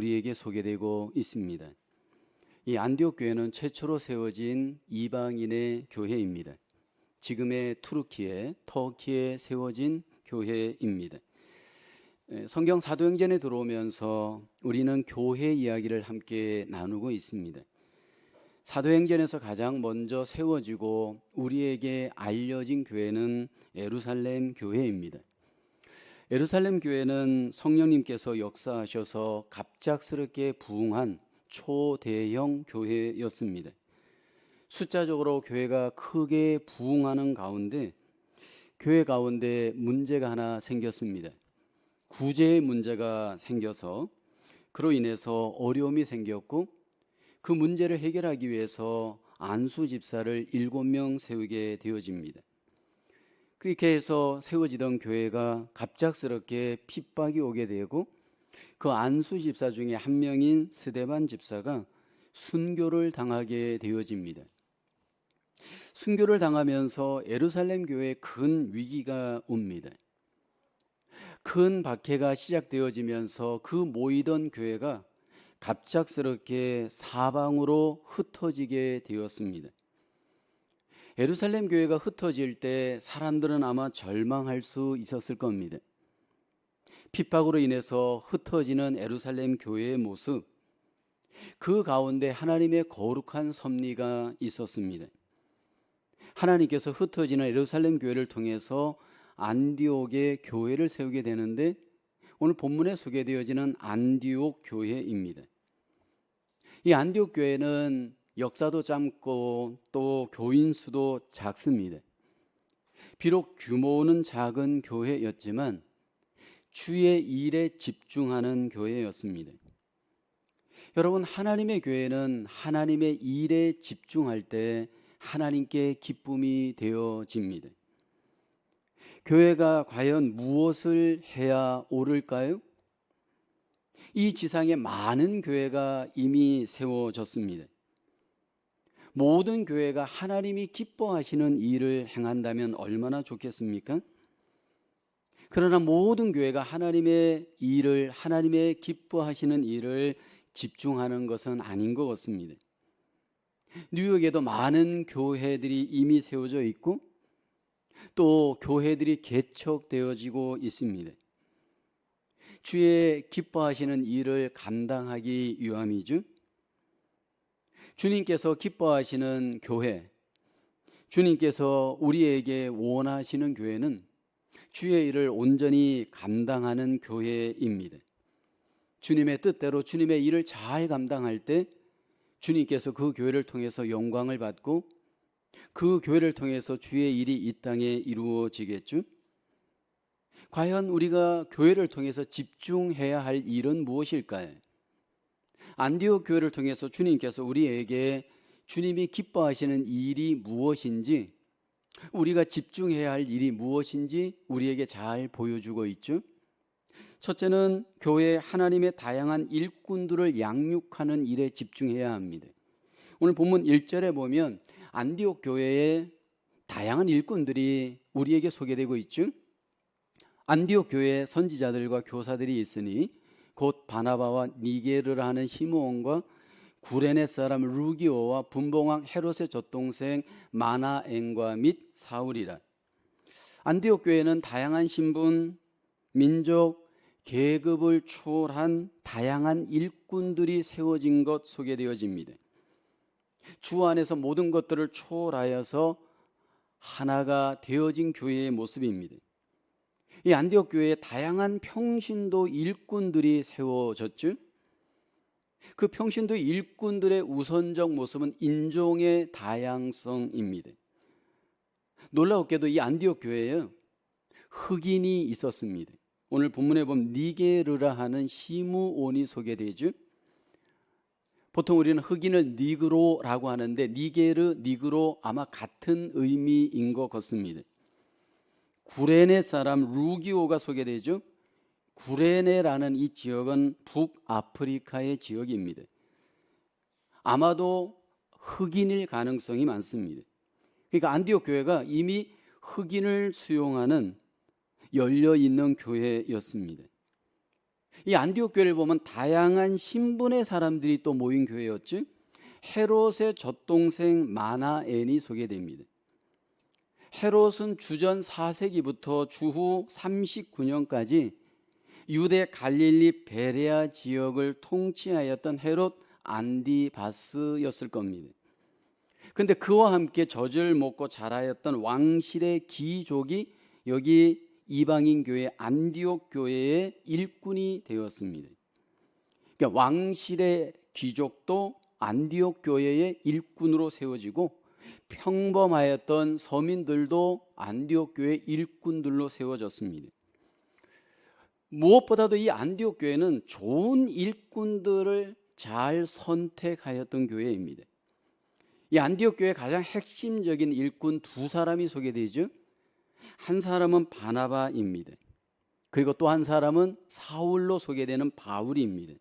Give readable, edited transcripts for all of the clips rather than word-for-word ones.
우리에게 소개되고 있습니다. 이 안디옥 교회는 최초로 세워진 이방인의 교회입니다. 지금의 투르키에, 터키에 세워진 교회입니다. 성경 사도행전에 들어오면서 우리는 교회 이야기를 함께 나누고 있습니다. 사도행전에서 가장 먼저 세워지고 우리에게 알려진 교회는 예루살렘 교회입니다. 예루살렘 교회는 성령님께서 역사하셔서 갑작스럽게 부흥한 초대형 교회였습니다. 숫자적으로 교회가 크게 부흥하는 가운데 교회 가운데 문제가 하나 생겼습니다. 구제의 문제가 생겨서 그로 인해서 어려움이 생겼고 그 문제를 해결하기 위해서 안수 집사를 7명 세우게 되어집니다. 그렇게 해서 세워지던 교회가 갑작스럽게 핍박이 오게 되고 그 안수 집사 중에 한 명인 스데반 집사가 순교를 당하게 되어집니다. 순교를 당하면서 예루살렘 교회에 큰 위기가 옵니다. 큰 박해가 시작되어지면서 그 모이던 교회가 갑작스럽게 사방으로 흩어지게 되었습니다. 예루살렘 교회가 흩어질 때 사람들은 아마 절망할 수 있었을 겁니다. 핍박으로 인해서 흩어지는 예루살렘 교회의 모습, 그 가운데 하나님의 거룩한 섭리가 있었습니다. 하나님께서 흩어지는 예루살렘 교회를 통해서 안디옥의 교회를 세우게 되는데 오늘 본문에 소개되어지는 안디옥 교회입니다. 이 안디옥 교회는 역사도 짧고 또 교인 수도 작습니다. 비록 규모는 작은 교회였지만 주의 일에 집중하는 교회였습니다. 여러분, 하나님의 교회는 하나님의 일에 집중할 때 하나님께 기쁨이 되어집니다. 교회가 과연 무엇을 해야 옳을까요? 이 지상에 많은 교회가 이미 세워졌습니다. 모든 교회가 하나님이 기뻐하시는 일을 행한다면 얼마나 좋겠습니까? 그러나 모든 교회가 하나님의 일을, 하나님의 기뻐하시는 일을 집중하는 것은 아닌 것 같습니다. 뉴욕에도 많은 교회들이 이미 세워져 있고 또 교회들이 개척되어지고 있습니다. 주의 기뻐하시는 일을 감당하기 위함이죠. 주님께서 기뻐하시는 교회, 주님께서 우리에게 원하시는 교회는 주의 일을 온전히 감당하는 교회입니다. 주님의 뜻대로 주님의 일을 잘 감당할 때 주님께서 그 교회를 통해서 영광을 받고 그 교회를 통해서 주의 일이 이 땅에 이루어지겠죠. 과연 우리가 교회를 통해서 집중해야 할 일은 무엇일까요? 안디옥 교회를 통해서 주님께서 우리에게 주님이 기뻐하시는 일이 무엇인지, 우리가 집중해야 할 일이 무엇인지 우리에게 잘 보여주고 있죠. 첫째는 교회 하나님의 다양한 일꾼들을 양육하는 일에 집중해야 합니다. 오늘 본문 1절에 보면 안디옥 교회에 다양한 일꾼들이 우리에게 소개되고 있죠. 안디옥 교회에 선지자들과 교사들이 있으니 곧 바나바와 니게르라 하는 시므온과 구레네 사람 루기오와 분봉왕 헤롯의 젖동생 마나엔과 및 사울이라. 안디옥 교회는 다양한 신분, 민족, 계급을 초월한 다양한 일꾼들이 세워진 것 소개되어집니다. 주 안에서 모든 것들을 초월하여서 하나가 되어진 교회의 모습입니다. 이 안디옥 교회에 다양한 평신도 일꾼들이 세워졌죠. 그 평신도 일꾼들의 우선적 모습은 인종의 다양성입니다. 놀라웠게도 이 안디옥 교회에 흑인이 있었습니다. 오늘 본문에 보면 니게르라 하는 시므온이 소개되죠. 보통 우리는 흑인을 니그로라고 하는데 니게르, 니그로 아마 같은 의미인 것 같습니다. 구레네 사람 루기오가 소개되죠. 구레네라는 이 지역은 북아프리카의 지역입니다. 아마도 흑인일 가능성이 많습니다. 그러니까 안디옥 교회가 이미 흑인을 수용하는 열려있는 교회였습니다. 이 안디옥 교회를 보면 다양한 신분의 사람들이 또 모인 교회였죠. 헤롯의 젖동생 마나엔이 소개됩니다. 헤롯은 주전 4세기부터 주후 39년까지 유대 갈릴리 베레아 지역을 통치하였던 헤롯 안디바스였을 겁니다. 그런데 그와 함께 젖을 먹고 자라였던 왕실의 귀족이 여기 이방인 교회 안디옥 교회의 일꾼이 되었습니다. 그러니까 왕실의 귀족도 안디옥 교회의 일꾼으로 세워지고 평범하였던 서민들도 안디옥 교회의 일꾼들로 세워졌습니다. 무엇보다도 이 안디옥 교회는 좋은 일꾼들을 잘 선택하였던 교회입니다. 이 안디옥 교회의 가장 핵심적인 일꾼 두 사람이 소개되죠. 한 사람은 바나바입니다. 그리고 또 한 사람은 사울로 소개되는 바울입니다.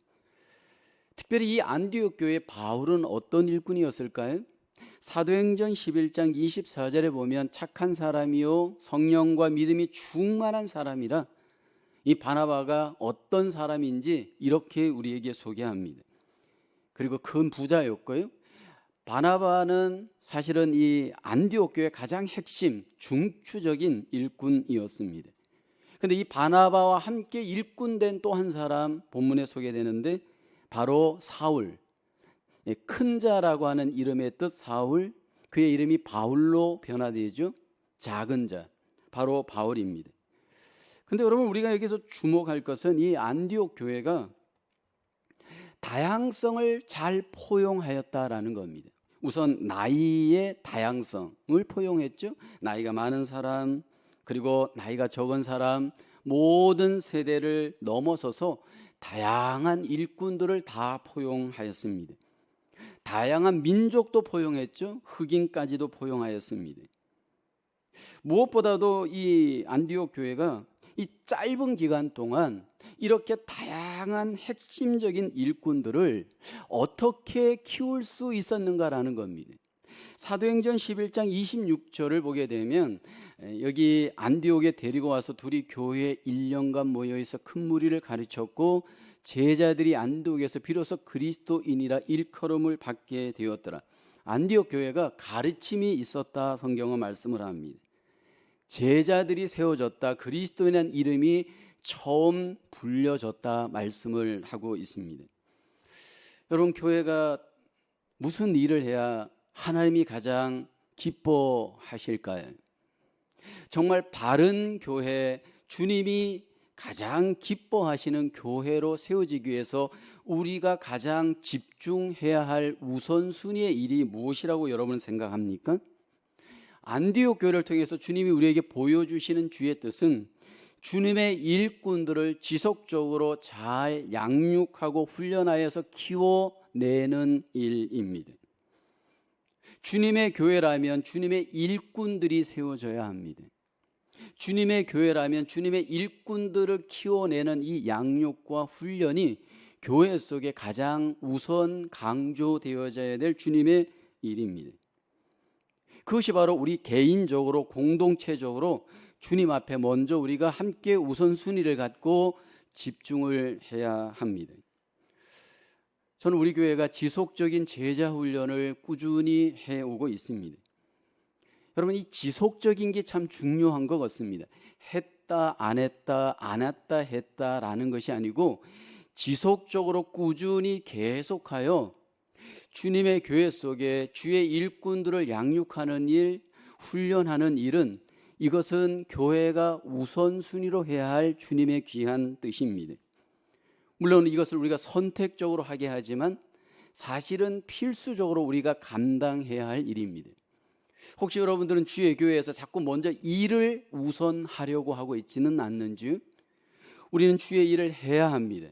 특별히 이 안디옥 교회의 바울은 어떤 일꾼이었을까요? 사도행전 11장 24절에 보면 착한 사람이요 성령과 믿음이 충만한 사람이라 이 바나바가 어떤 사람인지 이렇게 우리에게 소개합니다. 그리고 큰 부자였고요. 바나바는 사실은 이 안디옥 교회의 가장 핵심 중추적인 일꾼이었습니다. 그런데 이 바나바와 함께 일꾼된 또 한 사람 본문에 소개되는데 바로 사울, 큰 자라고 하는 이름의 뜻 사울, 그의 이름이 바울로 변화되죠. 작은 자, 바로 바울입니다. 그런데 여러분 우리가 여기서 주목할 것은 이 안디옥 교회가 다양성을 잘 포용하였다라는 겁니다. 우선 나이의 다양성을 포용했죠. 나이가 많은 사람, 그리고 나이가 적은 사람, 모든 세대를 넘어서서 다양한 일꾼들을 다 포용하였습니다. 다양한 민족도 포용했죠. 흑인까지도 포용하였습니다. 무엇보다도 이 안디옥 교회가 이 짧은 기간 동안 이렇게 다양한 핵심적인 일꾼들을 어떻게 키울 수 있었는가라는 겁니다. 사도행전 11장 26절을 보게 되면 여기 안디옥에 데리고 와서 둘이 교회에 1년간 모여있어 큰 무리를 가르쳤고 제자들이 안디옥에서 비로소 그리스도인이라 일컬음을 받게 되었더라. 안디옥 교회가 가르침이 있었다 성경은 말씀을 합니다. 제자들이 세워졌다, 그리스도인이라는 이름이 처음 불려졌다 말씀을 하고 있습니다. 여러분 교회가 무슨 일을 해야 하나님이 가장 기뻐하실까요? 정말 바른 교회, 주님이 가장 기뻐하시는 교회로 세워지기 위해서 우리가 가장 집중해야 할 우선순위의 일이 무엇이라고 여러분 생각합니까? 안디옥 교회를 통해서 주님이 우리에게 보여주시는 주의 뜻은 주님의 일꾼들을 지속적으로 잘 양육하고 훈련하여서 키워내는 일입니다. 주님의 교회라면 주님의 일꾼들이 세워져야 합니다. 주님의 교회라면 주님의 일꾼들을 키워내는 이 양육과 훈련이 교회 속에 가장 우선 강조되어져야 될 주님의 일입니다. 그것이 바로 우리 개인적으로 공동체적으로 주님 앞에 먼저 우리가 함께 우선순위를 갖고 집중을 해야 합니다. 저는 우리 교회가 지속적인 제자 훈련을 꾸준히 해오고 있습니다. 여러분 이 지속적인 게 참 중요한 것 같습니다. 했다 안 했다 안 했다 했다라는 것이 아니고 지속적으로 꾸준히 계속하여 주님의 교회 속에 주의 일꾼들을 양육하는 일, 훈련하는 일은 이것은 교회가 우선순위로 해야 할 주님의 귀한 뜻입니다. 물론 이것을 우리가 선택적으로 하게 하지만 사실은 필수적으로 우리가 감당해야 할 일입니다. 혹시 여러분들은 주의 교회에서 자꾸 먼저 일을 우선하려고 하고 있지는 않는지? 우리는 주의 일을 해야 합니다.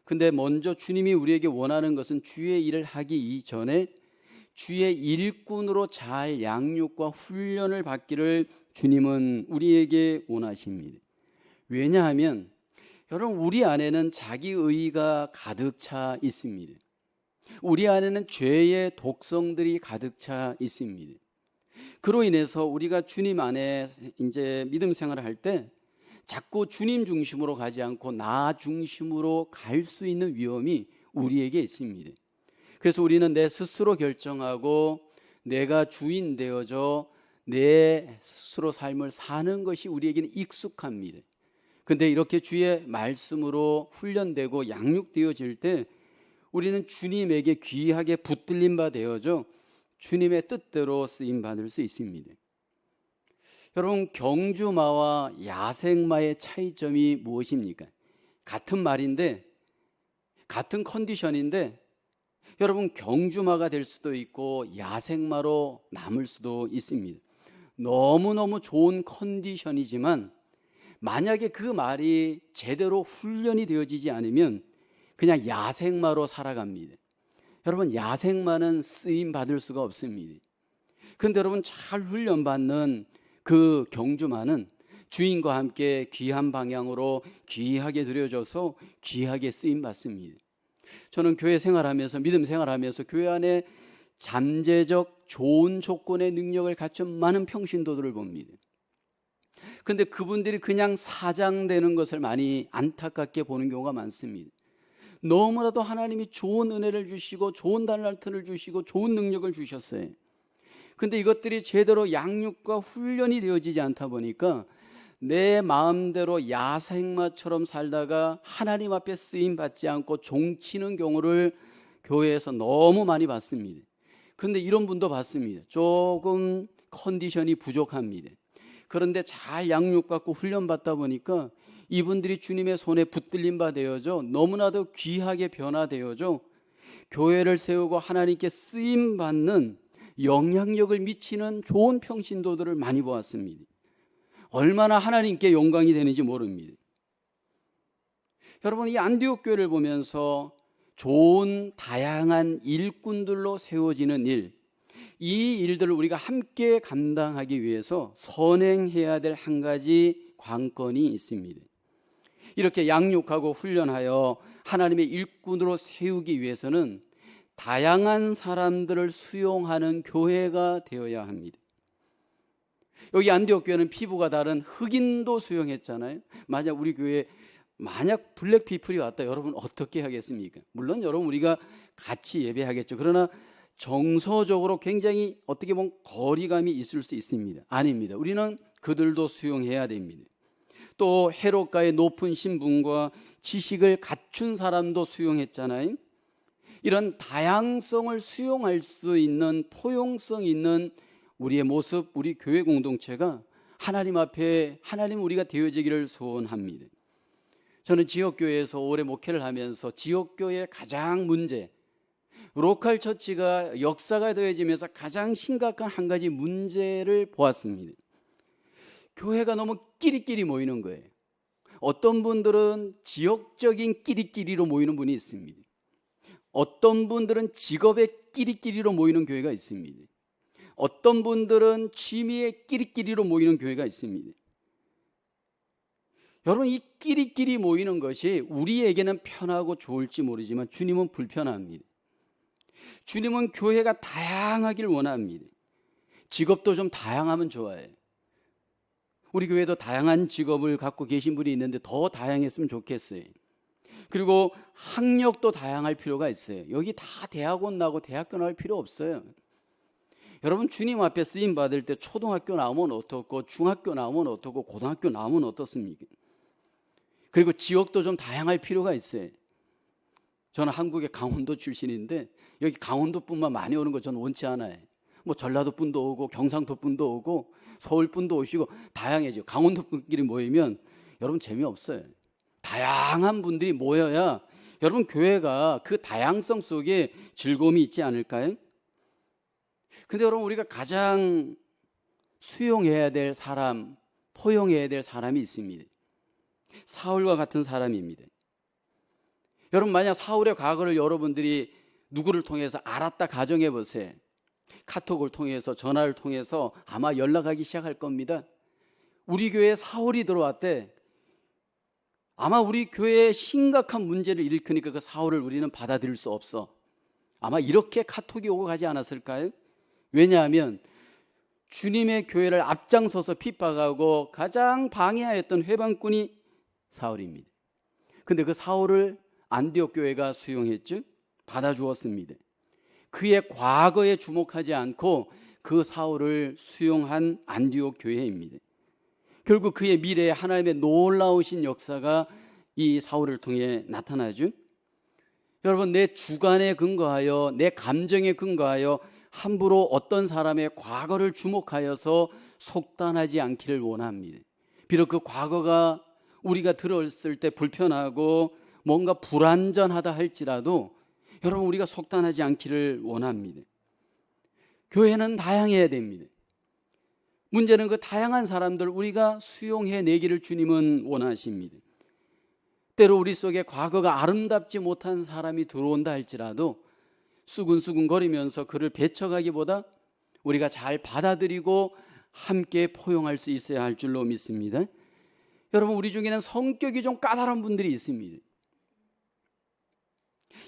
근데 먼저 주님이 우리에게 원하는 것은 주의 일을 하기 이전에 주의 일꾼으로 잘 양육과 훈련을 받기를 주님은 우리에게 원하십니다. 왜냐하면 여러분 우리 안에는 자기의가 가득 차 있습니다. 우리 안에는 죄의 독성들이 가득 차 있습니다. 그로 인해서 우리가 주님 안에 이제 믿음 생활을 할 때 자꾸 주님 중심으로 가지 않고 나 중심으로 갈 수 있는 위험이 우리에게 있습니다. 그래서 우리는 내 스스로 결정하고 내가 주인 되어져 내 스스로 삶을 사는 것이 우리에게는 익숙합니다. 근데 이렇게 주의 말씀으로 훈련되고 양육되어질 때 우리는 주님에게 귀하게 붙들린 바 되어져 주님의 뜻대로 쓰임 받을 수 있습니다. 여러분, 경주마와 야생마의 차이점이 무엇입니까? 같은 말인데, 같은 컨디션인데, 여러분, 경주마가 될 수도 있고 야생마로 남을 수도 있습니다. 너무너무 좋은 컨디션이지만 만약에 그 말이 제대로 훈련이 되어지지 않으면 그냥 야생마로 살아갑니다. 여러분, 야생마는 쓰임 받을 수가 없습니다. 그런데 여러분, 잘 훈련받는 그 경주마는 주인과 함께 귀한 방향으로 귀하게 들여져서 귀하게 쓰임 받습니다. 저는 교회 생활하면서, 믿음 생활하면서 교회 안에 잠재적 좋은 조건의 능력을 갖춘 많은 평신도들을 봅니다. 근데 그분들이 그냥 사장되는 것을 많이 안타깝게 보는 경우가 많습니다. 너무나도 하나님이 좋은 은혜를 주시고 좋은 달란트를 주시고 좋은 능력을 주셨어요. 근데 이것들이 제대로 양육과 훈련이 되어지지 않다 보니까 내 마음대로 야생마처럼 살다가 하나님 앞에 쓰임 받지 않고 종치는 경우를 교회에서 너무 많이 봤습니다. 근데 이런 분도 봤습니다. 조금 컨디션이 부족합니다. 그런데 잘 양육받고 훈련받다 보니까 이분들이 주님의 손에 붙들린 바 되어져 너무나도 귀하게 변화되어져 교회를 세우고 하나님께 쓰임 받는 영향력을 미치는 좋은 평신도들을 많이 보았습니다. 얼마나 하나님께 영광이 되는지 모릅니다. 여러분, 이 안디옥 교회를 보면서 좋은 다양한 일꾼들로 세워지는 일, 이 일들을 우리가 함께 감당하기 위해서 선행해야 될 한 가지 관건이 있습니다. 이렇게 양육하고 훈련하여 하나님의 일꾼으로 세우기 위해서는 다양한 사람들을 수용하는 교회가 되어야 합니다. 여기 안디옥 교회는 피부가 다른 흑인도 수용했잖아요. 만약 우리 교회에 만약 블랙피플이 왔다, 여러분 어떻게 하겠습니까? 물론 여러분 우리가 같이 예배하겠죠. 그러나 정서적으로 굉장히 어떻게 보면 거리감이 있을 수 있습니다. 아닙니다. 우리는 그들도 수용해야 됩니다. 또 헤롯가의 높은 신분과 지식을 갖춘 사람도 수용했잖아요. 이런 다양성을 수용할 수 있는 포용성 있는 우리의 모습, 우리 교회 공동체가 하나님 앞에 하나님 우리가 되어지기를 소원합니다. 저는 지역교회에서 오래 목회를 하면서 지역교회의 가장 문제, 로컬 처치가 역사가 되어지면서 가장 심각한 한 가지 문제를 보았습니다. 교회가 너무 끼리끼리 모이는 거예요. 어떤 분들은 지역적인 끼리끼리로 모이는 분이 있습니다. 어떤 분들은 직업의 끼리끼리로 모이는 교회가 있습니다. 어떤 분들은 취미의 끼리끼리로 모이는 교회가 있습니다. 여러분, 이 끼리끼리 모이는 것이 우리에게는 편하고 좋을지 모르지만 주님은 불편합니다. 주님은 교회가 다양하길 원합니다. 직업도 좀 다양하면 좋아해요. 우리 교회도 다양한 직업을 갖고 계신 분이 있는데 더 다양했으면 좋겠어요. 그리고 학력도 다양할 필요가 있어요. 여기 다 대학원 나고 대학교 나올 필요 없어요. 여러분, 주님 앞에 쓰임 받을 때 초등학교 나오면 어떻고 중학교 나오면 어떻고 고등학교 나오면 어떻습니까? 그리고 지역도 좀 다양할 필요가 있어요. 저는 한국의 강원도 출신인데 여기 강원도뿐만 많이 오는 거 저는 원치 않아요. 뭐 전라도 분도 오고 경상도 분도 오고 서울 분도 오시고 다양해져요. 강원도 분끼리 모이면 여러분 재미없어요. 다양한 분들이 모여야 여러분 교회가 그 다양성 속에 즐거움이 있지 않을까요? 근데 여러분, 우리가 가장 수용해야 될 사람, 포용해야 될 사람이 있습니다. 사울과 같은 사람입니다. 여러분, 만약 사울의 과거를 여러분들이 누구를 통해서 알았다 가정해 보세요. 카톡을 통해서, 전화를 통해서 아마 연락하기 시작할 겁니다. 우리 교회에 사울이 들어왔대. 아마 우리 교회에 심각한 문제를 일으키니까 그 사울을 우리는 받아들일 수 없어. 아마 이렇게 카톡이 오고 가지 않았을까요? 왜냐하면 주님의 교회를 앞장서서 핍박하고 가장 방해하였던 회방꾼이 사울입니다. 근데 그 사울을 안디옥 교회가 수용했죠. 받아주었습니다. 그의 과거에 주목하지 않고 그 사울을 수용한 안디옥 교회입니다. 결국 그의 미래에 하나님의 놀라우신 역사가 이 사울을 통해 나타나죠. 여러분, 내 주관에 근거하여, 내 감정에 근거하여 함부로 어떤 사람의 과거를 주목하여서 속단하지 않기를 원합니다. 비록 그 과거가 우리가 들었을 때 불편하고 뭔가 불완전하다 할지라도 여러분, 우리가 속단하지 않기를 원합니다. 교회는 다양해야 됩니다. 문제는 그 다양한 사람들 우리가 수용해내기를 주님은 원하십니다. 때로 우리 속에 과거가 아름답지 못한 사람이 들어온다 할지라도 수근수근거리면서 그를 배척하기보다 우리가 잘 받아들이고 함께 포용할 수 있어야 할 줄로 믿습니다. 여러분, 우리 중에는 성격이 좀 까다로운 분들이 있습니다.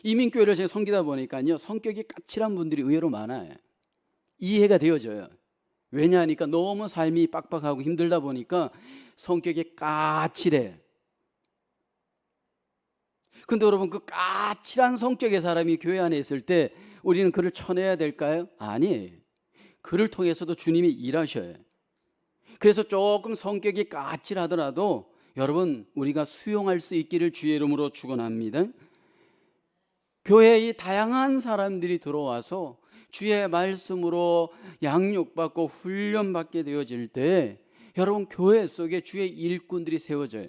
이민교회를 제가 섬기다 보니까요, 성격이 까칠한 분들이 의외로 많아요. 이해가 되어져요. 왜냐하니까 너무 삶이 빡빡하고 힘들다 보니까 성격이 까칠해. 근데 여러분, 그 까칠한 성격의 사람이 교회 안에 있을 때 우리는 그를 쳐내야 될까요? 아니에요. 그를 통해서도 주님이 일하셔요. 그래서 조금 성격이 까칠하더라도 여러분, 우리가 수용할 수 있기를 주의 이름으로 축원합니다. 교회에 다양한 사람들이 들어와서 주의 말씀으로 양육받고 훈련받게 되어질 때 여러분, 교회 속에 주의 일꾼들이 세워져요.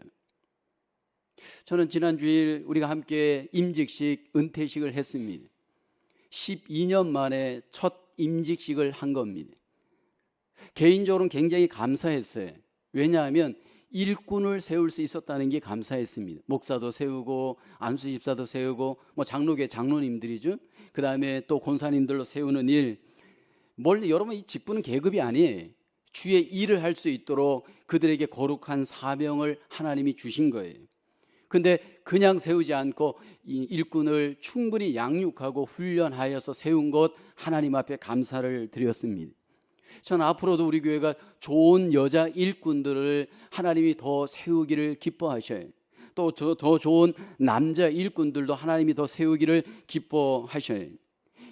저는 지난 주일 우리가 함께 임직식, 은퇴식을 했습니다. 12년 만에 첫 임직식을 한 겁니다. 개인적으로는 굉장히 감사했어요. 왜냐하면 일꾼을 세울 수 있었다는 게 감사했습니다. 목사도 세우고 안수집사도 세우고 장로계 장로님들이죠. 그 다음에 또 권사님들로 세우는 일. 여러분, 이 직분은 계급이 아니에요. 주의 일을 할 수 있도록 그들에게 거룩한 사명을 하나님이 주신 거예요. 근데 그냥 세우지 않고 이 일꾼을 충분히 양육하고 훈련하여서 세운 것 하나님 앞에 감사를 드렸습니다. 저는 앞으로도 우리 교회가 좋은 여자 일꾼들을 하나님이 더 세우기를 기뻐하셔요. 또 더 좋은 남자 일꾼들도 하나님이 더 세우기를 기뻐하셔요.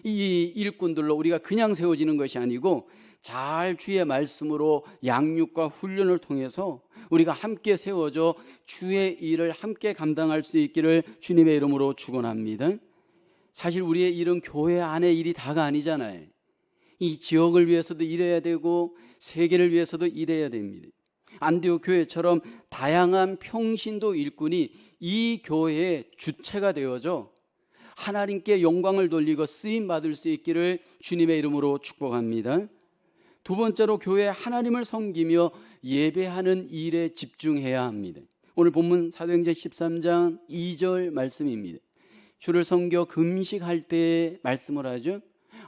이 일꾼들로 우리가 그냥 세워지는 것이 아니고 잘 주의 말씀으로 양육과 훈련을 통해서 우리가 함께 세워져 주의 일을 함께 감당할 수 있기를 주님의 이름으로 축원합니다. 사실 우리의 일은 교회 안의 일이 다가 아니잖아요. 이 지역을 위해서도 일해야 되고 세계를 위해서도 일해야 됩니다. 안디옥 교회처럼 다양한 평신도 일꾼이 이 교회의 주체가 되어져 하나님께 영광을 돌리고 쓰임 받을 수 있기를 주님의 이름으로 축복합니다. 두 번째로, 교회 하나님을 섬기며 예배하는 일에 집중해야 합니다. 오늘 본문 사도행전 13장 2절 말씀입니다. 주를 섬겨 금식할 때 말씀을 하죠.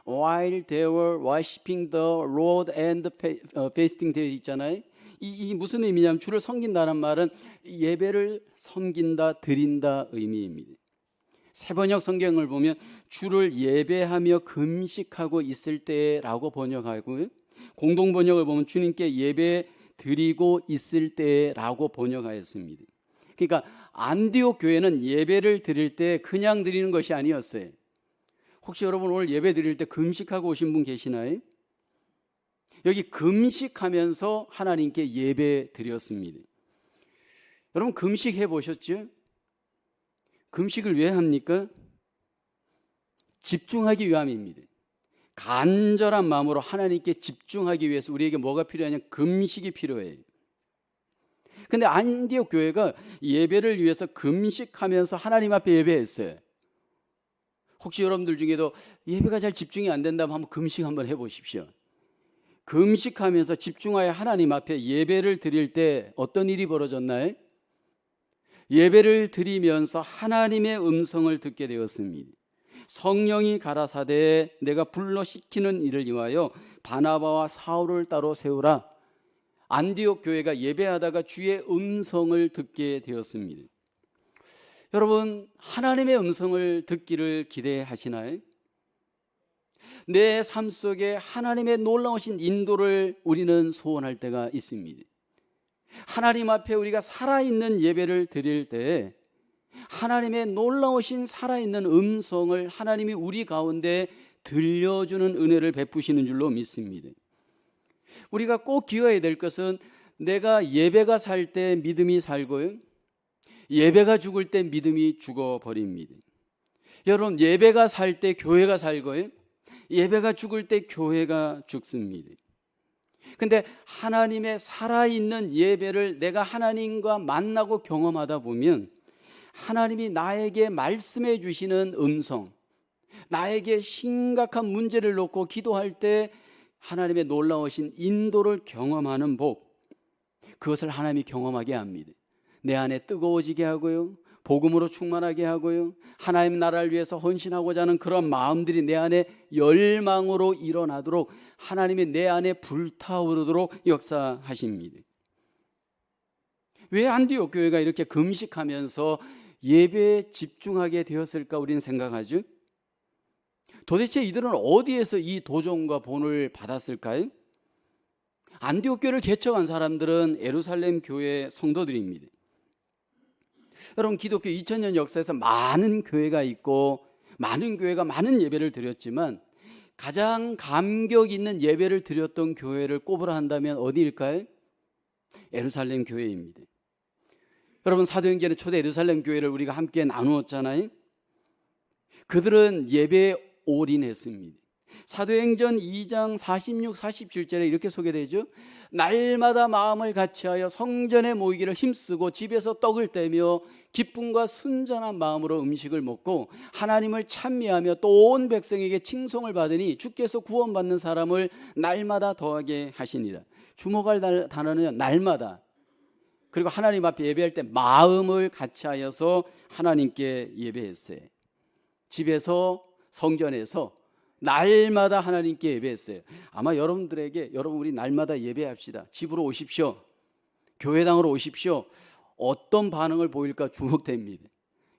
While they were worshiping the Lord and fasting 되어 있잖아요. 이 무슨 의미냐면 주를 섬긴다는 말은 예배를 섬긴다, 드린다 의미입니다. 새번역 성경을 보면 주를 예배하며 금식하고 있을 때라고 번역하고요. 공동 번역을 보면 주님께 예배 드리고 있을 때라고 번역하였습니다. 그러니까 안디옥 교회는 예배를 드릴 때 그냥 드리는 것이 아니었어요. 혹시 여러분 오늘 예배 드릴 때 금식하고 오신 분 계시나요? 여기 금식하면서 하나님께 예배 드렸습니다. 여러분, 금식해 보셨죠? 금식을 왜 합니까? 집중하기 위함입니다. 간절한 마음으로 하나님께 집중하기 위해서 우리에게 뭐가 필요하냐? 금식이 필요해요. 근데 안디옥 교회가 예배를 위해서 금식하면서 하나님 앞에 예배했어요. 혹시 여러분들 중에도 예배가 잘 집중이 안 된다면 한번 금식 한번 해보십시오. 금식하면서 집중하여 하나님 앞에 예배를 드릴 때 어떤 일이 벌어졌나요? 예배를 드리면서 하나님의 음성을 듣게 되었습니다. 성령이 가라사대 내가 불러 시키는 일을 위하여 바나바와 사울을 따로 세우라. 안디옥 교회가 예배하다가 주의 음성을 듣게 되었습니다. 여러분, 하나님의 음성을 듣기를 기대하시나요? 내 삶 속에 하나님의 놀라우신 인도를 우리는 소원할 때가 있습니다. 하나님 앞에 우리가 살아있는 예배를 드릴 때 하나님의 놀라우신 살아있는 음성을 하나님이 우리 가운데 들려주는 은혜를 베푸시는 줄로 믿습니다. 우리가 꼭 기억해야 될 것은 내가 예배가 살 때 믿음이 살고요, 예배가 죽을 때 믿음이 죽어버립니다. 여러분, 예배가 살 때 교회가 살고요, 예배가 죽을 때 교회가 죽습니다. 근데 하나님의 살아있는 예배를 내가 하나님과 만나고 경험하다 보면 하나님이 나에게 말씀해 주시는 음성, 나에게 심각한 문제를 놓고 기도할 때 하나님의 놀라우신 인도를 경험하는 복, 그것을 하나님이 경험하게 합니다. 내 안에 뜨거워지게 하고요, 복음으로 충만하게 하고요, 하나님 나라를 위해서 헌신하고자 하는 그런 마음들이 내 안에 열망으로 일어나도록 하나님이 내 안에 불타오르도록 역사하십니다. 왜 안디옥 교회가 이렇게 금식하면서 예배에 집중하게 되었을까 우리는 생각하죠. 도대체 이들은 어디에서 이 도전과 본을 받았을까요? 안디옥 교회를 개척한 사람들은 예루살렘 교회 성도들입니다. 여러분, 기독교 2000년 역사에서 많은 교회가 있고 많은 교회가 많은 예배를 드렸지만 가장 감격 있는 예배를 드렸던 교회를 꼽으라 한다면 어디일까요? 예루살렘 교회입니다. 여러분, 사도행전의 초대 예루살렘 교회를 우리가 함께 나누었잖아요. 그들은 예배에 올인했습니다. 사도행전 2장 46, 47절에 이렇게 소개되죠. 날마다 마음을 같이하여 성전에 모이기를 힘쓰고 집에서 떡을 떼며 기쁨과 순전한 마음으로 음식을 먹고 하나님을 찬미하며 또 온 백성에게 칭송을 받으니 주께서 구원받는 사람을 날마다 더하게 하시니라. 주목할 단어는 날마다, 그리고 하나님 앞에 예배할 때 마음을 같이하여서 하나님께 예배했어요. 집에서, 성전에서 날마다 하나님께 예배했어요. 아마 여러분들에게, 여러분 우리 날마다 예배합시다, 집으로 오십시오, 교회당으로 오십시오, 어떤 반응을 보일까 주목됩니다.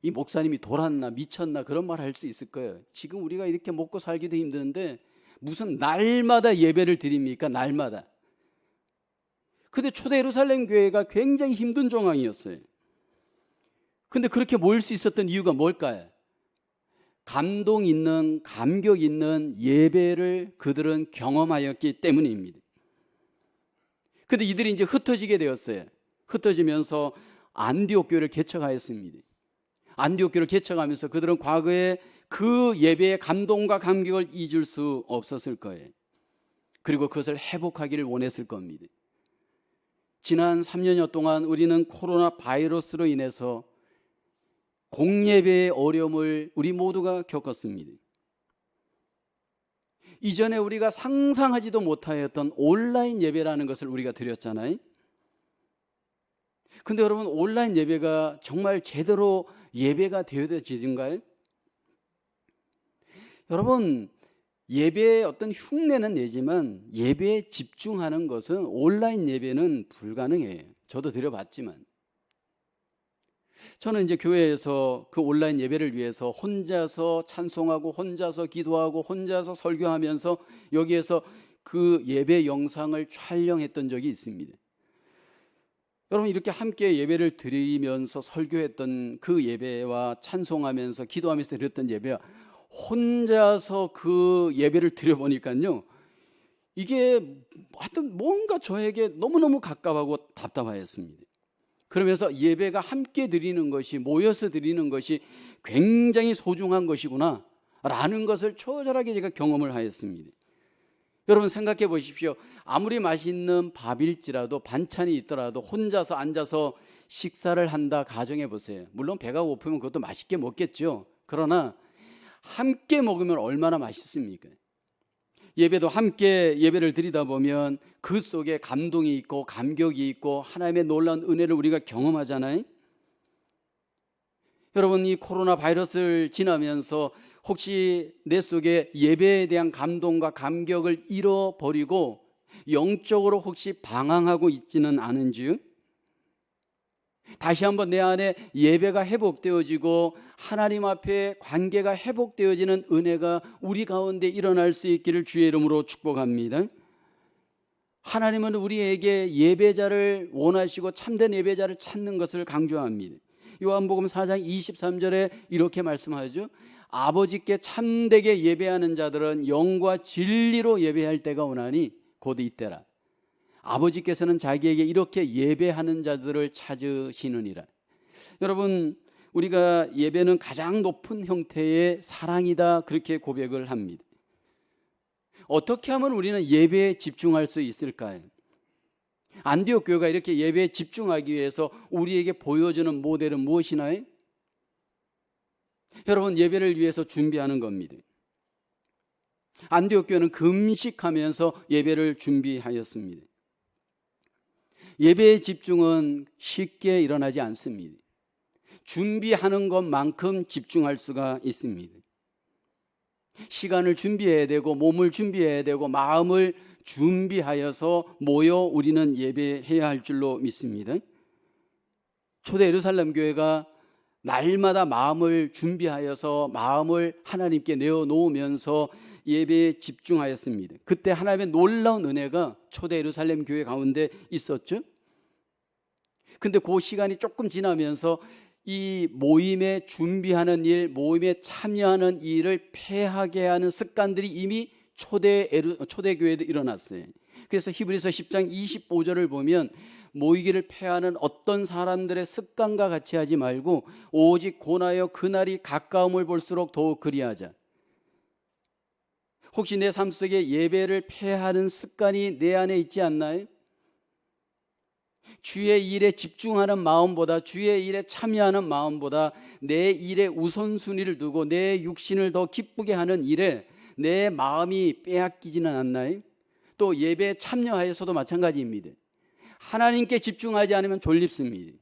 이 목사님이 돌았나 미쳤나 그런 말 할 수 있을 거예요. 지금 우리가 이렇게 먹고 살기도 힘드는데 무슨 날마다 예배를 드립니까? 날마다. 근데 초대 예루살렘 교회가 굉장히 힘든状況이었어요. 근데 그렇게 모일 수 있었던 이유가 뭘까요? 감동 있는, 감격 있는 예배를 그들은 경험하였기 때문입니다. 근데 이들이 이제 흩어지게 되었어요. 흩어지면서 안디옥 교회를 개척하였습니다. 안디옥 교회를 개척하면서 그들은 과거에 그 예배의 감동과 감격을 잊을 수 없었을 거예요. 그리고 그것을 회복하기를 원했을 겁니다. 지난 3년여 동안 우리는 코로나 바이러스로 인해서 공예배의 어려움을 우리 모두가 겪었습니다. 이전에 우리가 상상하지도 못하였던 온라인 예배라는 것을 우리가 드렸잖아요. 근데 여러분, 온라인 예배가 정말 제대로 예배가 되어진가요? 여러분, 예배의 어떤 흉내는 내지만 예배에 집중하는 것은 온라인 예배는 불가능해요. 저도 드려봤지만. 저는 이제 교회에서 그 온라인 예배를 위해서 혼자서 찬송하고 혼자서 기도하고 혼자서 설교하면서 여기에서 그 예배 영상을 촬영했던 적이 있습니다. 여러분, 이렇게 함께 예배를 드리면서 설교했던 그 예배와 찬송하면서 기도하면서 드렸던 예배와 혼자서 그 예배를 드려보니까요, 이게 하여튼 뭔가 저에게 너무너무 가깝고 답답하였습니다. 그러면서 예배가 함께 드리는 것이, 모여서 드리는 것이 굉장히 소중한 것이구나 라는 것을 처절하게 제가 경험을 하였습니다. 여러분, 생각해 보십시오. 아무리 맛있는 밥일지라도, 반찬이 있더라도 혼자서 앉아서 식사를 한다 가정해 보세요. 물론 배가 고프면 그것도 맛있게 먹겠죠. 그러나 함께 먹으면 얼마나 맛있습니까? 예배도 함께 예배를 드리다 보면 그 속에 감동이 있고 감격이 있고 하나님의 놀라운 은혜를 우리가 경험하잖아요. 여러분, 이 코로나 바이러스를 지나면서 혹시 내 속에 예배에 대한 감동과 감격을 잃어버리고 영적으로 혹시 방황하고 있지는 않은지요? 다시 한번 내 안에 예배가 회복되어지고 하나님 앞에 관계가 회복되어지는 은혜가 우리 가운데 일어날 수 있기를 주의 이름으로 축복합니다. 하나님은 우리에게 예배자를 원하시고 참된 예배자를 찾는 것을 강조합니다. 요한복음 4장 23절에 이렇게 말씀하죠. 아버지께 참되게 예배하는 자들은 영과 진리로 예배할 때가 오나니 곧 이때라. 아버지께서는 자기에게 이렇게 예배하는 자들을 찾으시느니라. 여러분, 우리가 예배는 가장 높은 형태의 사랑이다, 그렇게 고백을 합니다. 어떻게 하면 우리는 예배에 집중할 수 있을까요? 안디옥 교회가 이렇게 예배에 집중하기 위해서 우리에게 보여주는 모델은 무엇이나요? 여러분, 예배를 위해서 준비하는 겁니다. 안디옥 교회는 금식하면서 예배를 준비하였습니다. 예배의 집중은 쉽게 일어나지 않습니다. 준비하는 것만큼 집중할 수가 있습니다. 시간을 준비해야 되고 몸을 준비해야 되고 마음을 준비하여서 모여 우리는 예배해야 할 줄로 믿습니다. 초대 예루살렘 교회가 날마다 마음을 준비하여서 마음을 하나님께 내어놓으면서 예배에 집중하였습니다. 그때 하나님의 놀라운 은혜가 초대 예루살렘 교회 가운데 있었죠. 근데 그 시간이 조금 지나면서 이 모임에 준비하는 일, 모임에 참여하는 일을 폐하게 하는 습관들이 이미 초대 교회에도 일어났어요. 그래서 히브리서 10장 25절을 보면 모이기를 폐하는 어떤 사람들의 습관과 같이 하지 말고 오직 고나여 그날이 가까움을 볼수록 더욱 그리하자. 혹시 내 삶 속에 예배를 폐하는 습관이 내 안에 있지 않나요? 주의 일에 집중하는 마음보다, 주의 일에 참여하는 마음보다 내 일에 우선순위를 두고 내 육신을 더 기쁘게 하는 일에 내 마음이 빼앗기지는 않나요? 또 예배에 참여하여서도 마찬가지입니다. 하나님께 집중하지 않으면 졸립습니다.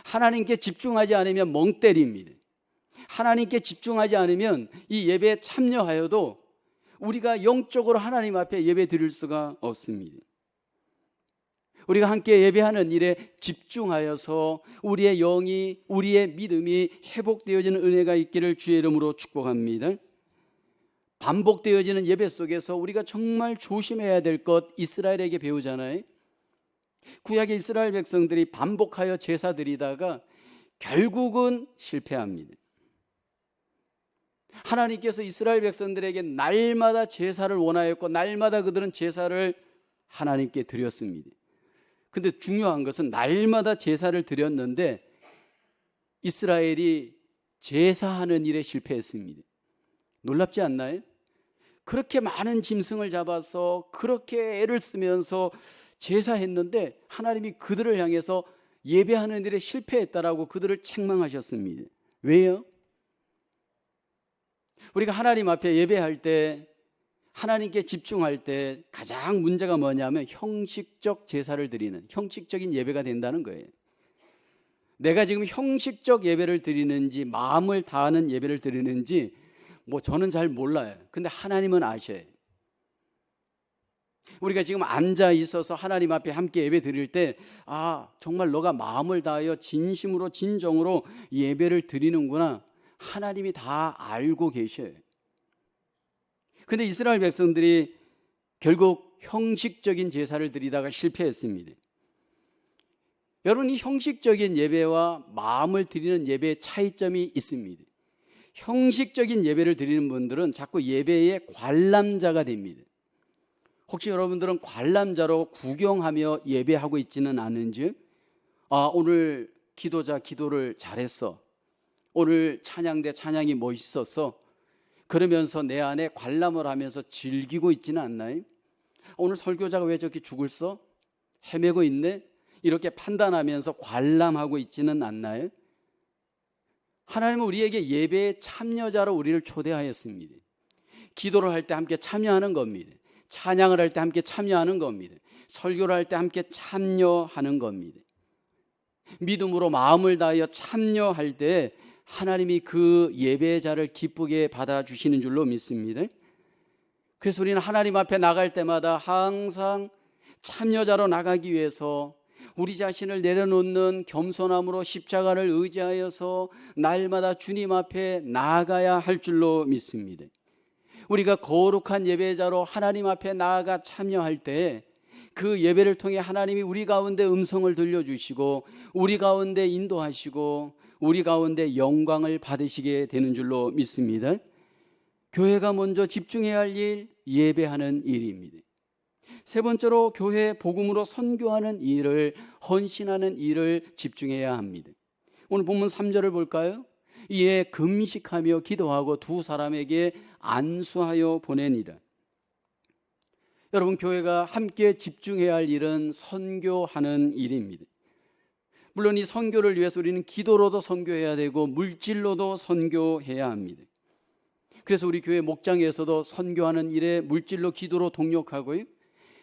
하나님께 집중하지 않으면 멍 때립니다. 하나님께 집중하지 않으면 이 예배에 참여하여도 우리가 영적으로 하나님 앞에 예배 드릴 수가 없습니다. 우리가 함께 예배하는 일에 집중하여서 우리의 영이, 우리의 믿음이 회복되어지는 은혜가 있기를 주의 이름으로 축복합니다. 반복되어지는 예배 속에서 우리가 정말 조심해야 될 것 이스라엘에게 배우잖아요. 구약의 이스라엘 백성들이 반복하여 제사 드리다가 결국은 실패합니다. 하나님께서 이스라엘 백성들에게 날마다 제사를 원하였고 날마다 그들은 제사를 하나님께 드렸습니다. 근데 중요한 것은 날마다 제사를 드렸는데 이스라엘이 제사하는 일에 실패했습니다. 놀랍지 않나요? 그렇게 많은 짐승을 잡아서 그렇게 애를 쓰면서 제사했는데 하나님이 그들을 향해서 예배하는 일에 실패했다라고 그들을 책망하셨습니다. 왜요? 우리가 하나님 앞에 예배할 때, 하나님께 집중할 때 가장 문제가 뭐냐면 형식적 제사를 드리는, 형식적인 예배가 된다는 거예요. 내가 지금 형식적 예배를 드리는지 마음을 다하는 예배를 드리는지 저는 잘 몰라요. 근데 하나님은 아셔요. 우리가 지금 앉아 있어서 하나님 앞에 함께 예배 드릴 때 정말 너가 마음을 다하여 진심으로 진정으로 예배를 드리는구나, 하나님이 다 알고 계셔요. 근데 이스라엘 백성들이 결국 형식적인 제사를 드리다가 실패했습니다. 여러분, 이 형식적인 예배와 마음을 드리는 예배의 차이점이 있습니다. 형식적인 예배를 드리는 분들은 자꾸 예배의 관람자가 됩니다. 혹시 여러분들은 관람자로 구경하며 예배하고 있지는 않은지? 오늘 기도자 기도를 잘했어, 오늘 찬양대 찬양이 멋있었어, 그러면서 내 안에 관람을 하면서 즐기고 있지는 않나요? 오늘 설교자가 왜 저렇게 죽을 써? 헤매고 있네? 이렇게 판단하면서 관람하고 있지는 않나요? 하나님은 우리에게 예배의 참여자로 우리를 초대하였습니다. 기도를 할 때 함께 참여하는 겁니다. 찬양을 할 때 함께 참여하는 겁니다. 설교를 할 때 함께 참여하는 겁니다. 믿음으로 마음을 다하여 참여할 때 하나님이 그 예배자를 기쁘게 받아주시는 줄로 믿습니다. 그래서 우리는 하나님 앞에 나갈 때마다 항상 참여자로 나가기 위해서 우리 자신을 내려놓는 겸손함으로 십자가를 의지하여서 날마다 주님 앞에 나아가야 할 줄로 믿습니다. 우리가 거룩한 예배자로 하나님 앞에 나아가 참여할 때 그 예배를 통해 하나님이 우리 가운데 음성을 들려주시고 우리 가운데 인도하시고 우리 가운데 영광을 받으시게 되는 줄로 믿습니다. 교회가 먼저 집중해야 할 일, 예배하는 일입니다. 세 번째로 교회 복음으로 선교하는 일을, 헌신하는 일을 집중해야 합니다. 오늘 본문 3절을 볼까요? 이에 금식하며 기도하고 두 사람에게 안수하여 보내니라. 여러분, 교회가 함께 집중해야 할 일은 선교하는 일입니다. 물론 이 선교를 위해서 우리는 기도로도 선교해야 되고 물질로도 선교해야 합니다. 그래서 우리 교회 목장에서도 선교하는 일에 물질로 기도로 동력하고요,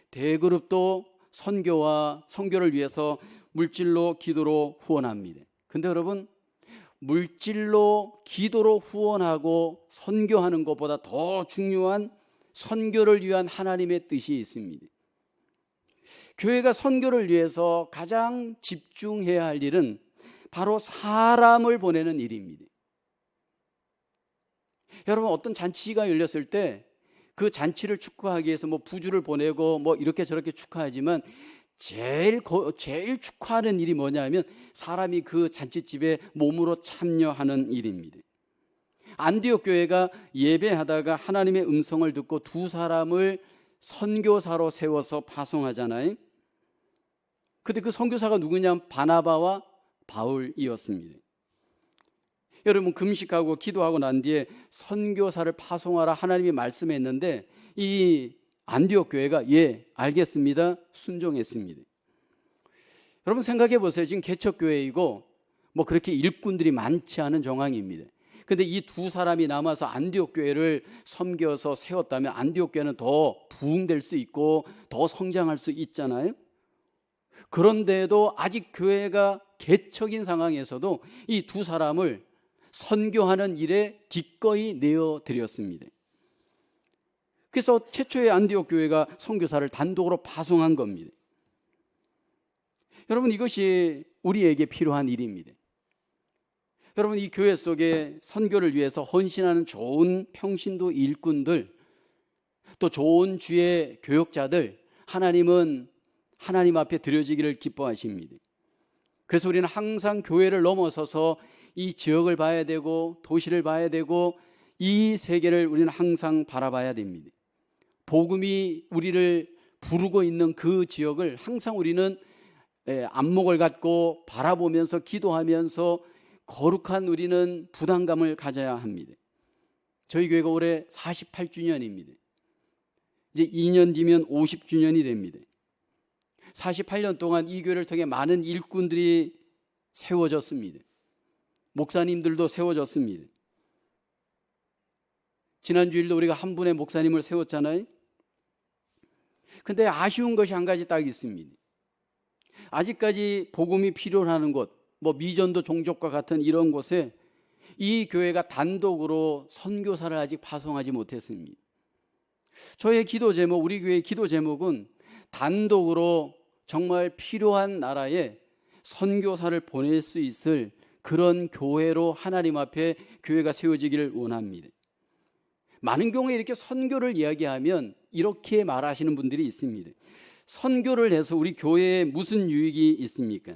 대그룹도 선교를 위해서 물질로 기도로 후원합니다. 근데 여러분, 물질로 기도로 후원하고 선교하는 것보다 더 중요한 선교를 위한 하나님의 뜻이 있습니다. 교회가 선교를 위해서 가장 집중해야 할 일은 바로 사람을 보내는 일입니다. 여러분, 어떤 잔치가 열렸을 때 그 잔치를 축하하기 위해서 부주를 보내고 이렇게 저렇게 축하하지만 제일 축하하는 일이 뭐냐면 사람이 그 잔치집에 몸으로 참여하는 일입니다. 안디옥 교회가 예배하다가 하나님의 음성을 듣고 두 사람을 선교사로 세워서 파송하잖아요. 근데 그 선교사가 누구냐면 바나바와 바울이었습니다. 여러분, 금식하고 기도하고 난 뒤에 선교사를 파송하라 하나님이 말씀했는데 이 안디옥 교회가 예, 알겠습니다, 순종했습니다. 여러분, 생각해 보세요. 지금 개척교회이고 그렇게 일꾼들이 많지 않은 정황입니다. 근데 이 두 사람이 남아서 안디옥 교회를 섬겨서 세웠다면 안디옥 교회는 더 부흥될 수 있고 더 성장할 수 있잖아요. 그런데도 아직 교회가 개척인 상황에서도 이 두 사람을 선교하는 일에 기꺼이 내어드렸습니다. 그래서 최초의 안디옥 교회가 선교사를 단독으로 파송한 겁니다. 여러분, 이것이 우리에게 필요한 일입니다. 여러분, 이 교회 속에 선교를 위해서 헌신하는 좋은 평신도 일꾼들, 또 좋은 주의 교역자들, 하나님은 하나님 앞에 드려지기를 기뻐하십니다. 그래서 우리는 항상 교회를 넘어서서 이 지역을 봐야 되고 도시를 봐야 되고 이 세계를 우리는 항상 바라봐야 됩니다. 복음이 우리를 부르고 있는 그 지역을 항상 우리는 안목을 갖고 바라보면서 기도하면서 거룩한 우리는 부담감을 가져야 합니다. 저희 교회가 올해 48주년입니다. 이제 2년 뒤면 50주년이 됩니다. 48년 동안 이 교회를 통해 많은 일꾼들이 세워졌습니다. 목사님들도 세워졌습니다. 지난 주일도 우리가 한 분의 목사님을 세웠잖아요. 근데 아쉬운 것이 한 가지 딱 있습니다. 아직까지 복음이 필요하는 곳, 미전도 종족과 같은 이런 곳에 이 교회가 단독으로 선교사를 아직 파송하지 못했습니다. 저의 기도 제목, 우리 교회의 기도 제목은 단독으로 정말 필요한 나라에 선교사를 보낼 수 있을 그런 교회로 하나님 앞에 교회가 세워지기를 원합니다. 많은 경우에 이렇게 선교를 이야기하면 이렇게 말하시는 분들이 있습니다. 선교를 해서 우리 교회에 무슨 유익이 있습니까?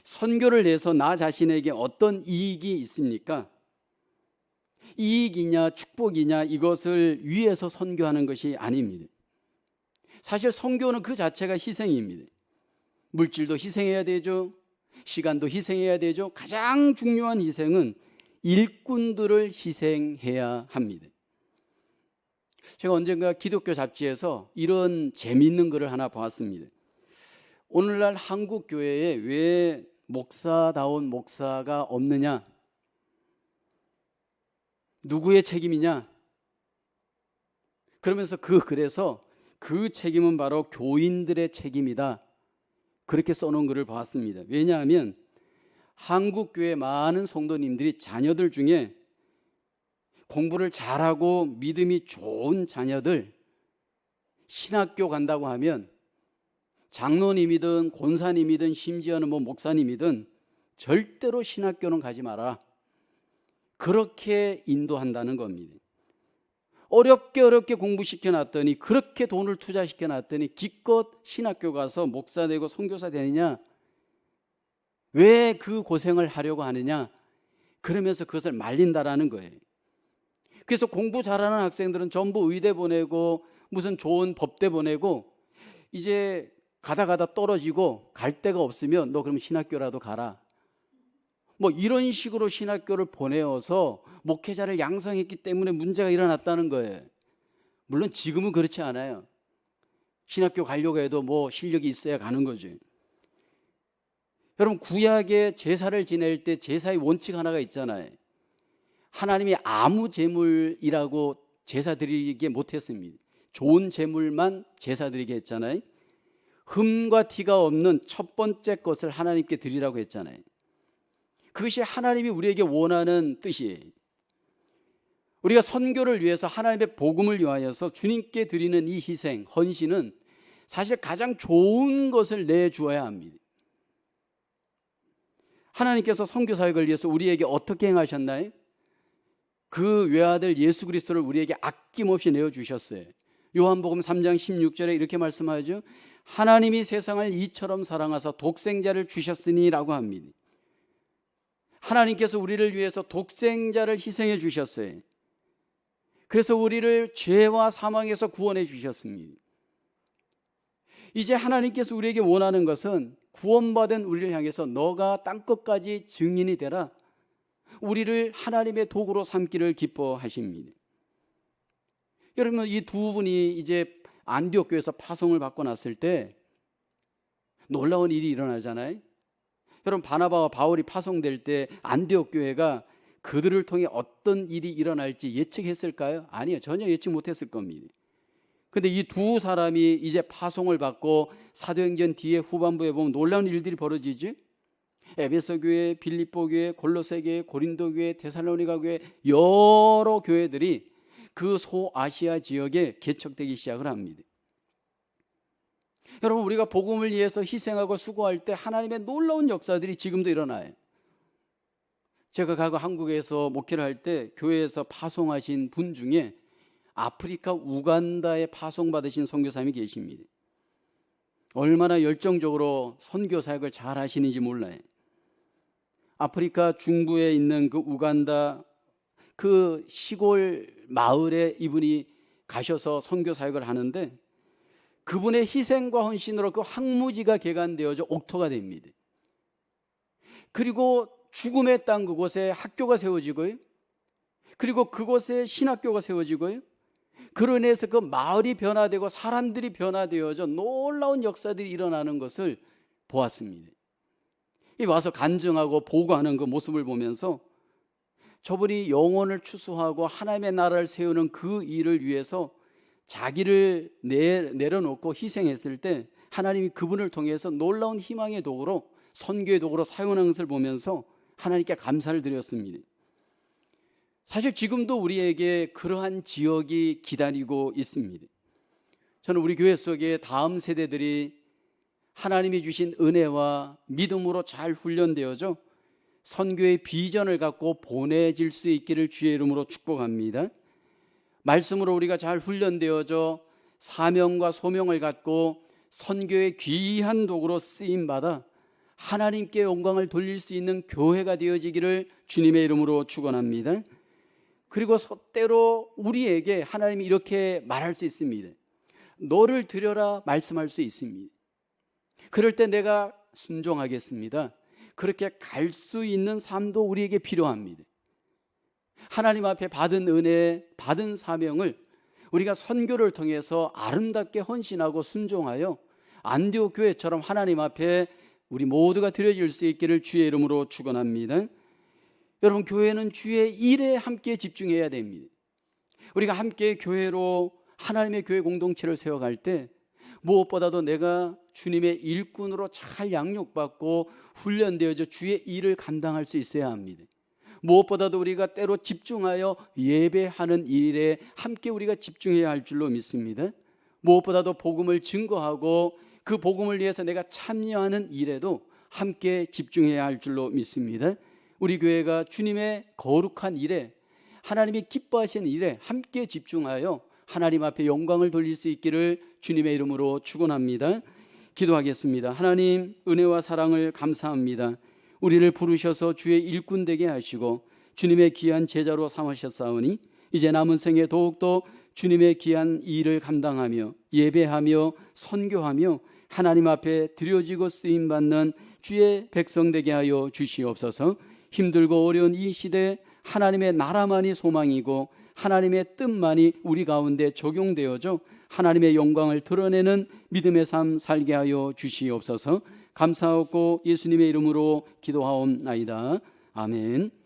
선교를 해서 나 자신에게 어떤 이익이 있습니까? 이익이냐 축복이냐 이것을 위해서 선교하는 것이 아닙니다. 사실 선교는 그 자체가 희생입니다. 물질도 희생해야 되죠. 시간도 희생해야 되죠. 가장 중요한 희생은 일꾼들을 희생해야 합니다. 제가 언젠가 기독교 잡지에서 이런 재미있는 글을 하나 보았습니다. 오늘날 한국 교회에 왜 목사다운 목사가 없느냐? 누구의 책임이냐? 그러면서 그 글에서 그 책임은 바로 교인들의 책임이다, 그렇게 써놓은 글을 봤습니다. 왜냐하면 한국 교회 많은 성도님들이 자녀들 중에 공부를 잘하고 믿음이 좋은 자녀들 신학교 간다고 하면 장로님이든 권사님이든 심지어는 목사님이든 절대로 신학교는 가지 마라. 그렇게 인도한다는 겁니다. 어렵게 공부시켜 놨더니, 그렇게 돈을 투자시켜 놨더니 기껏 신학교 가서 목사 되고 선교사 되느냐? 왜 그 고생을 하려고 하느냐? 그러면서 그것을 말린다라는 거예요. 그래서 공부 잘하는 학생들은 전부 의대 보내고 무슨 좋은 법대 보내고, 이제 가다 떨어지고 갈 데가 없으면 너 그럼 신학교라도 가라. 이런 식으로 신학교를 보내어서 목회자를 양성했기 때문에 문제가 일어났다는 거예요. 물론 지금은 그렇지 않아요. 신학교 가려고 해도 실력이 있어야 가는 거지. 여러분, 구약의 제사를 지낼 때 제사의 원칙 하나가 있잖아요. 하나님이 아무 제물이라고 제사 드리게 못했습니다. 좋은 제물만 제사 드리게 했잖아요. 흠과 티가 없는 첫 번째 것을 하나님께 드리라고 했잖아요. 그것이 하나님이 우리에게 원하는 뜻이에요. 우리가 선교를 위해서 하나님의 복음을 위하여서 주님께 드리는 이 희생, 헌신은 사실 가장 좋은 것을 내주어야 합니다. 하나님께서 선교 사역을 위해서 우리에게 어떻게 행하셨나요? 그 외아들 예수 그리스도를 우리에게 아낌없이 내어주셨어요. 요한복음 3장 16절에 이렇게 말씀하죠. 하나님이 세상을 이처럼 사랑하사 독생자를 주셨으니 라고 합니다. 하나님께서 우리를 위해서 독생자를 희생해 주셨어요. 그래서 우리를 죄와 사망에서 구원해 주셨습니다. 이제 하나님께서 우리에게 원하는 것은 구원받은 우리를 향해서 너가 땅끝까지 증인이 되라, 우리를 하나님의 도구로 삼기를 기뻐하십니다. 여러분, 이 두 분이 이제 안디옥 교회에서 파송을 받고 났을 때 놀라운 일이 일어나잖아요. 여러분, 바나바와 바울이 파송될 때 안디옥 교회가 그들을 통해 어떤 일이 일어날지 예측했을까요? 아니요, 전혀 예측 못했을 겁니다. 근데 이 두 사람이 이제 파송을 받고 사도행전 뒤에 후반부에 보면 놀라운 일들이 벌어지지. 에베소 교회, 빌립보 교회, 골로새 교회, 고린도 교회, 데살로니가 교회, 여러 교회들이 그 소아시아 지역에 개척되기 시작을 합니다. 여러분, 우리가 복음을 위해서 희생하고 수고할 때 하나님의 놀라운 역사들이 지금도 일어나요. 제가 과거 한국에서 목회를 할 때 교회에서 파송하신 분 중에 아프리카 우간다에 파송받으신 선교사님이 계십니다. 얼마나 열정적으로 선교 사역을 잘 하시는지 몰라요. 아프리카 중부에 있는 그 우간다 그 시골 마을에 이분이 가셔서 선교 사역을 하는데, 그분의 희생과 헌신으로 그 황무지가 개간되어져 옥토가 됩니다. 그리고 죽음의 땅 그곳에 학교가 세워지고요. 그리고 그곳에 신학교가 세워지고요. 그로 인해서 그 마을이 변화되고 사람들이 변화되어져 놀라운 역사들이 일어나는 것을 보았습니다. 와서 간증하고 보고하는 그 모습을 보면서 저분이 영혼을 추수하고 하나님의 나라를 세우는 그 일을 위해서 자기를 내려놓고 희생했을 때 하나님이 그분을 통해서 놀라운 희망의 도구로, 선교의 도구로 사용하는 것을 보면서 하나님께 감사를 드렸습니다. 사실 지금도 우리에게 그러한 지역이 기다리고 있습니다. 저는 우리 교회 속에 다음 세대들이 하나님이 주신 은혜와 믿음으로 잘 훈련되어져 선교의 비전을 갖고 보내질 수 있기를 주의 이름으로 축복합니다. 말씀으로 우리가 잘 훈련되어져 사명과 소명을 갖고 선교의 귀한 도구로 쓰임받아 하나님께 영광을 돌릴 수 있는 교회가 되어지기를 주님의 이름으로 축원합니다. 그리고 때로 우리에게 하나님이 이렇게 말할 수 있습니다. 너를 드려라 말씀할 수 있습니다. 그럴 때 내가 순종하겠습니다. 그렇게 갈 수 있는 삶도 우리에게 필요합니다. 하나님 앞에 받은 은혜, 받은 사명을 우리가 선교를 통해서 아름답게 헌신하고 순종하여 안디옥 교회처럼 하나님 앞에 우리 모두가 드려질 수 있기를 주의 이름으로 축원합니다. 여러분, 교회는 주의 일에 함께 집중해야 됩니다. 우리가 함께 교회로 하나님의 교회 공동체를 세워갈 때 무엇보다도 내가 주님의 일꾼으로 잘 양육받고 훈련되어져 주의 일을 감당할 수 있어야 합니다. 무엇보다도 우리가 때로 집중하여 예배하는 일에 함께 우리가 집중해야 할 줄로 믿습니다. 무엇보다도 복음을 증거하고 그 복음을 위해서 내가 참여하는 일에도 함께 집중해야 할 줄로 믿습니다. 우리 교회가 주님의 거룩한 일에, 하나님이 기뻐하시는 일에 함께 집중하여 하나님 앞에 영광을 돌릴 수 있기를 주님의 이름으로 축원합니다. 기도하겠습니다. 하나님, 은혜와 사랑을 감사합니다. 우리를 부르셔서 주의 일꾼 되게 하시고 주님의 귀한 제자로 삼으셨사오니 이제 남은 생에 더욱더 주님의 귀한 일을 감당하며 예배하며 선교하며 하나님 앞에 드려지고 쓰임받는 주의 백성 되게 하여 주시옵소서. 힘들고 어려운 이 시대에 하나님의 나라만이 소망이고 하나님의 뜻만이 우리 가운데 적용되어져 하나님의 영광을 드러내는 믿음의 삶 살게 하여 주시옵소서. 감사하고 예수님의 이름으로 기도하옵나이다. 아멘.